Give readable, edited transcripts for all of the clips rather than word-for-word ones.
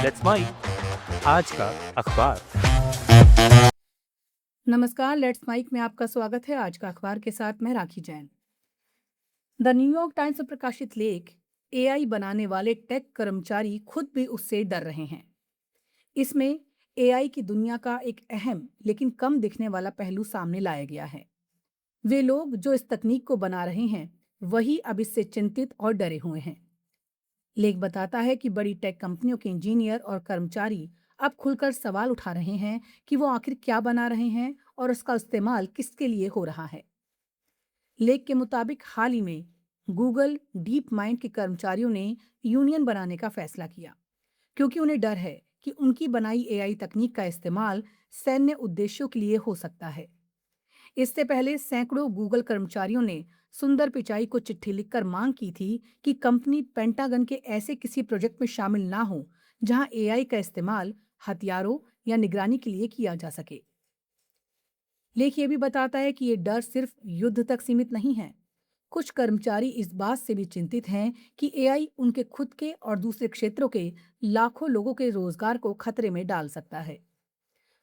Let's mic आज का अखबार। नमस्कार, लेट्स माइक में आपका स्वागत है। आज का अखबार के साथ मैं राखी जैन। द न्यूयॉर्क टाइम्स में प्रकाशित लेख, एआई बनाने वाले टेक कर्मचारी खुद भी उससे डर रहे हैं। इसमें एआई की दुनिया का एक अहम लेकिन कम दिखने वाला पहलू सामने लाया गया है। वे लोग जो इस तकनीक को बना रहे हैं, वही अब इससे चिंतित और डरे हुए हैं। लेख बताता है कि बड़ी टेक कंपनियों के इंजीनियर और कर्मचारी अब खुलकर सवाल उठा रहे हैं कि वो आखिर क्या बना रहे हैं और उसका इस्तेमाल किसके लिए हो रहा है। लेख के मुताबिक हाल ही में गूगल डीप माइंड के कर्मचारियों ने यूनियन बनाने का फैसला किया, क्योंकि उन्हें डर है कि उनकी बनाई एआई तकनीक का इस्तेमाल सैन्य उद्देश्यों के लिए हो सकता है। इससे पहले सैकड़ों गूगल कर्मचारियों ने सुंदर पिचाई को चिट्ठी लिखकर मांग की थी कि कंपनी पेंटागन के ऐसे किसी प्रोजेक्ट में शामिल ना हो जहां एआई का इस्तेमाल हथियारों या निगरानी के लिए किया जा सके। लेख ये भी बताता है कि ये डर सिर्फ युद्ध तक सीमित नहीं है। कुछ कर्मचारी इस बात से भी चिंतित हैं कि एआई उनके खुद के और दूसरे क्षेत्रों के लाखों लोगों के रोजगार को खतरे में डाल सकता है।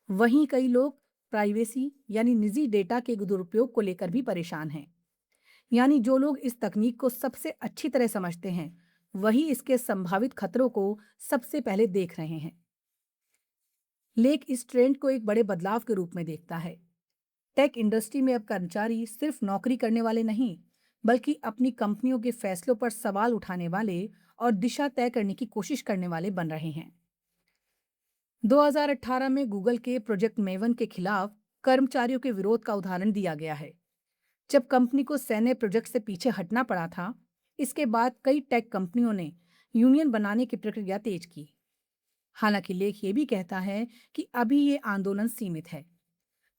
वहीं कई लोग प्राइवेसी यानी निजी डेटा के दुरुपयोग को लेकर भी परेशान हैं। यानी जो लोग इस तकनीक को सबसे अच्छी तरह समझते हैं, वही इसके संभावित खतरों को सबसे पहले देख रहे हैं। लेख इस ट्रेंड को एक बड़े बदलाव के रूप में देखता है। टेक इंडस्ट्री में अब कर्मचारी सिर्फ नौकरी करने वाले नहीं, बल्कि अपनी कंपनियों के फैसलों पर सवाल उठाने वाले और दिशा तय करने की कोशिश करने वाले बन रहे हैं। 2018 में गूगल के प्रोजेक्ट मेवन के खिलाफ कर्मचारियों के विरोध का उदाहरण दिया गया है, जब कंपनी को सैन्य प्रोजेक्ट से पीछे हटना पड़ा था। इसके बाद कई टेक कंपनियों ने यूनियन बनाने की प्रक्रिया तेज की। हालांकि लेख ये भी कहता है कि अभी ये आंदोलन सीमित है।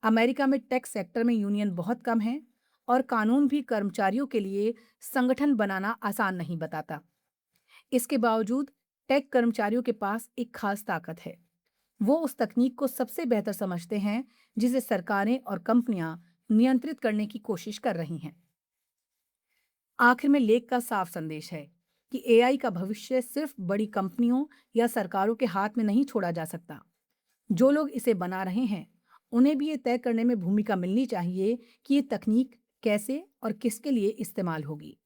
अमेरिका में टेक सेक्टर में यूनियन बहुत कम है और कानून भी कर्मचारियों के लिए संगठन बनाना आसान नहीं बताता। इसके बावजूद टेक कर्मचारियों के पास एक खास ताकत है। वो उस तकनीक को सबसे बेहतर समझते हैं जिसे सरकारें और कंपनियां नियंत्रित करने की कोशिश कर रही हैं। आखिर में लेख का साफ संदेश है कि एआई का भविष्य सिर्फ बड़ी कंपनियों या सरकारों के हाथ में नहीं छोड़ा जा सकता। जो लोग इसे बना रहे हैं, उन्हें भी ये तय करने में भूमिका मिलनी चाहिए कि ये तकनीक कैसे और किसके लिए इस्तेमाल होगी।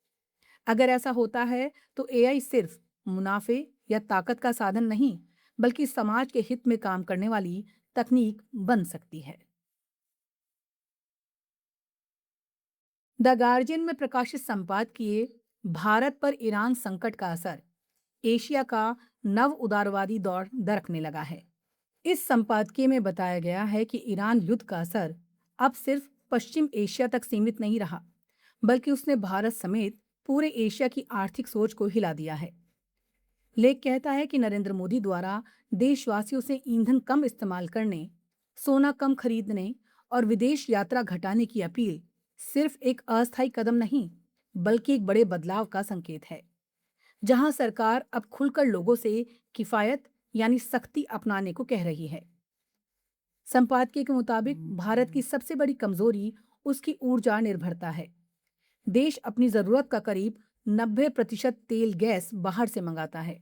अगर ऐसा होता है तो एआई सिर्फ मुनाफे या ताकत का साधन नहीं, बल्कि समाज के हित में काम करने वाली तकनीक बन सकती है। द गार्जियन में प्रकाशित संपादकीय, भारत पर ईरान संकट का असर, एशिया का नव उदारवादी दौर दरकने लगा है। इस संपादकीय में बताया गया है कि ईरान युद्ध का असर अब सिर्फ पश्चिम एशिया तक सीमित नहीं रहा, बल्कि उसने भारत समेत पूरे एशिया की आर्थिक सोच को हिला दिया है। लेख कहता है कि नरेंद्र मोदी द्वारा देशवासियों से ईंधन कम इस्तेमाल करने, सोना कम खरीदने और विदेश यात्रा घटाने की अपील सिर्फ एक अस्थायी कदम नहीं, बल्कि एक बड़े बदलाव का संकेत है, जहां सरकार अब खुलकर लोगों से किफायत यानी सख्ती अपनाने को कह रही है। संपादकीय के मुताबिक भारत की सबसे बड़ी कमजोरी उसकी ऊर्जा निर्भरता है। देश अपनी जरूरत का करीब 90% तेल गैस बाहर से मंगाता है।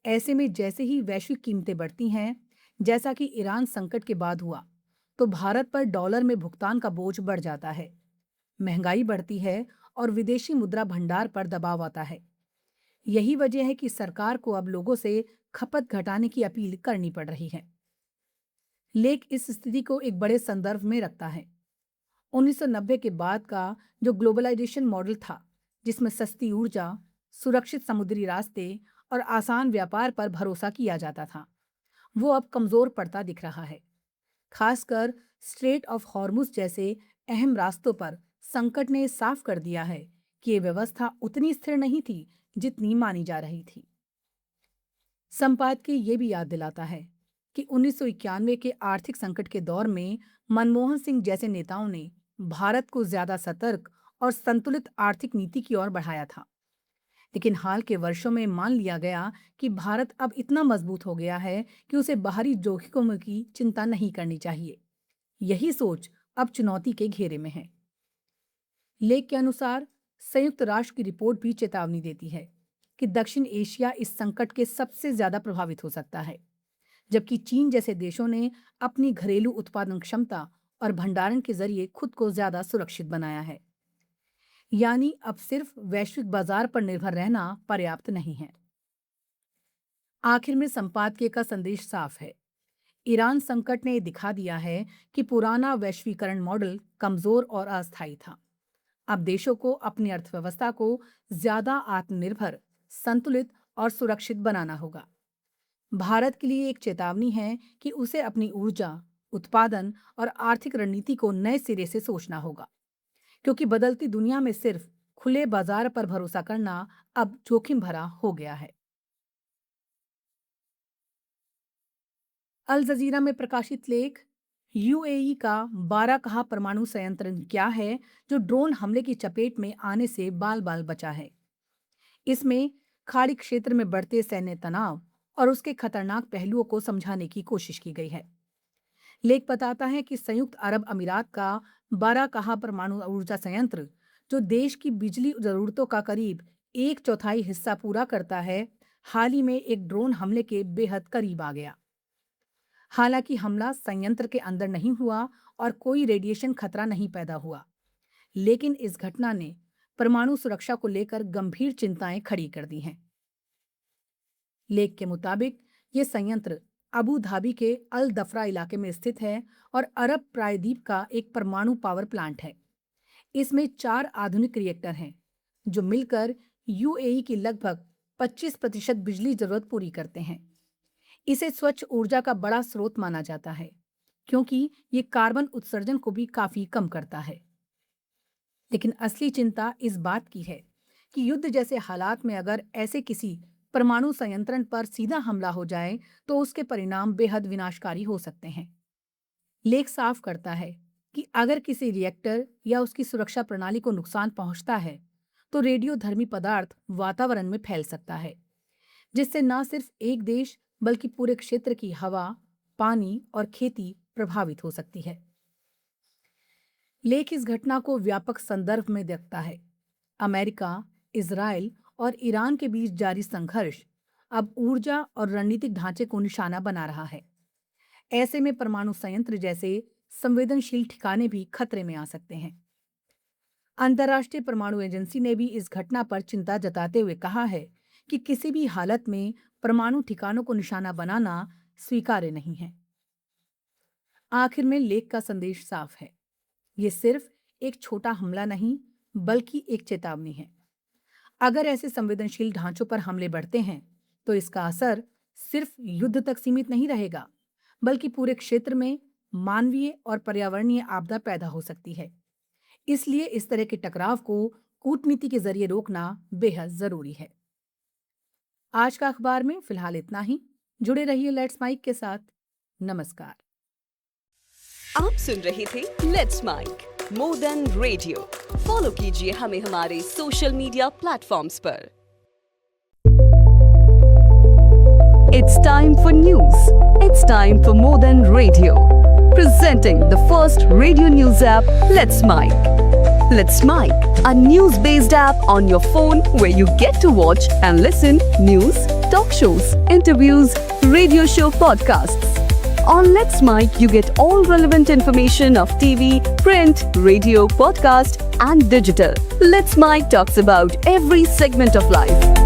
ऐसे में जैसे ही वैश्विक कीमतें बढ़ती हैं, जैसा कि ईरान संकट के बाद हुआ, तो भारत पर डॉलर में भुगतान का बोझ बढ़ जाता है। महंगाई बढ़ती है और विदेशी मुद्रा भंडार पर दबाव आता है। यही वजह है कि सरकार को अब लोगों से खपत घटाने की अपील करनी पड़ रही है। लेख इस स्थिति को एक बड़े संदर्भ में रखता है। 1990 के बाद का जो ग्लोबलाइजेशन मॉडल था, जिसमें सस्ती ऊर्जा, सुरक्षित समुद्री रास्ते और आसान व्यापार पर भरोसा किया जाता था, वो अब कमजोर पड़ता दिख रहा है। खासकर स्ट्रेट ऑफ हॉर्मुज जैसे अहम रास्तों पर संकट ने साफ कर दिया है कि ये व्यवस्था उतनी स्थिर नहीं थी जितनी मानी जा रही थी। संपादकीय ये भी याद दिलाता है कि 1991 के आर्थिक संकट के दौर में मनमोहन सिंह जैसे नेताओं ने भारत को ज्यादा सतर्क और संतुलित आर्थिक नीति की ओर बढ़ाया था। लेकिन हाल के वर्षों में मान लिया गया कि भारत अब इतना मजबूत हो गया है कि उसे बाहरी जोखिमों की चिंता नहीं करनी चाहिए। यही सोच अब चुनौती के घेरे में है। लेख के अनुसार संयुक्त राष्ट्र की रिपोर्ट भी चेतावनी देती है कि दक्षिण एशिया इस संकट के सबसे ज्यादा प्रभावित हो सकता है, जबकि चीन जैसे देशों ने अपनी घरेलू उत्पादन क्षमता और भंडारण के जरिए खुद को ज्यादा सुरक्षित बनाया है। यानी अब सिर्फ वैश्विक बाजार पर निर्भर रहना पर्याप्त नहीं है। आखिर में संपादकीय का संदेश साफ है। ईरान संकट ने दिखा दिया है कि पुराना वैश्वीकरण मॉडल कमजोर और अस्थायी था। अब देशों को अपनी अर्थव्यवस्था को ज्यादा आत्मनिर्भर, संतुलित और सुरक्षित बनाना होगा। भारत के लिए एक चेतावनी है कि उसे अपनी ऊर्जा, उत्पादन और आर्थिक रणनीति को नए सिरे से सोचना होगा, क्योंकि बदलती दुनिया में सिर्फ खुले बाजार पर भरोसा करना अब जोखिम भरा हो गया है। अल जजीरा में प्रकाशित लेख, यूएई का बाराकहा परमाणु संयंत्र क्या है जो ड्रोन हमले की चपेट में आने से बाल बाल बचा है। इसमें खाड़ी क्षेत्र में बढ़ते सैन्य तनाव और उसके खतरनाक पहलुओं को समझाने की कोशिश की गई है। लेख बताता है कि संयुक्त अरब अमीरात का बाराकहा परमाणु ऊर्जा संयंत्र, जो देश की बिजली जरूरतों का करीब 1/4 हिस्सा पूरा करता है, हाल ही में एक ड्रोन हमले के बेहद करीब आ गया। हालांकि हमला संयंत्र के अंदर नहीं हुआ और कोई रेडिएशन खतरा नहीं पैदा हुआ, लेकिन इस घटना ने परमाणु सुरक्षा को लेकर गंभीर चिंताएं खड़ी कर दी हैं। लेख के मुताबिक ये संयंत्र अबू धाबी के अल दफरा इलाके में स्थित है और अरब प्रायद्वीप का एक परमाणु पावर प्लांट है। इसमें 4 आधुनिक रिएक्टर हैं, जो मिलकर यूएई की लगभग 25% बिजली जरूरत पूरी करते हैं। इसे स्वच्छ ऊर्जा का बड़ा स्रोत माना जाता है, क्योंकि ये कार्बन उत्सर्जन को भी काफी कम करता है। लेकिन असली चिंता इस बात की है कि युद्ध जैसे हालात में अगर ऐसे किसी परमाणु संयंत्र पर सीधा हमला हो जाए तो उसके परिणाम बेहद विनाशकारी हो सकते हैं। लेख साफ करता है कि अगर किसी रिएक्टर या उसकी सुरक्षा प्रणाली को नुकसान पहुंचता है तो रेडियोधर्मी पदार्थ वातावरण में फैल सकता है, जिससे न सिर्फ एक देश बल्कि पूरे क्षेत्र की हवा, पानी और खेती प्रभावित हो सकती है। लेख इस घटना को व्यापक संदर्भ में देखता है। अमेरिका, इजराइल और ईरान के बीच जारी संघर्ष अब ऊर्जा और रणनीतिक ढांचे को निशाना बना रहा है। ऐसे में परमाणु संयंत्र जैसे संवेदनशील ठिकाने भी खतरे में आ सकते हैं। अंतर्राष्ट्रीय परमाणु एजेंसी ने भी इस घटना पर चिंता जताते हुए कहा है कि किसी भी हालत में परमाणु ठिकानों को निशाना बनाना स्वीकार्य नहीं है। आखिर में लेख का संदेश साफ है। ये सिर्फ एक छोटा हमला नहीं, बल्कि एक चेतावनी है। अगर ऐसे संवेदनशील ढांचों पर हमले बढ़ते हैं तो इसका असर सिर्फ युद्ध तक सीमित नहीं रहेगा, बल्कि पूरे क्षेत्र में मानवीय और पर्यावरणीय आपदा पैदा हो सकती है। इसलिए इस तरह के टकराव को कूटनीति के जरिए रोकना बेहद जरूरी है। आज का अखबार में फिलहाल इतना ही। जुड़े रहिए लेट्स माइक के साथ। नमस्कार। आप सुन रहे थे let's mic more than radio. Follow कीजिए हमें हमारे सोशल मीडिया प्लेटफॉर्म्स पर। It's time for news. It's time for more than radio. Presenting the first radio news app, Let's Mic. Let's Mic, a news-based app on your phone where you get to watch and listen news, talk shows, interviews, radio show podcasts. On Let's Mic, you get all relevant information of TV, print, radio, podcast, and digital. Let's Mic talks about every segment of life.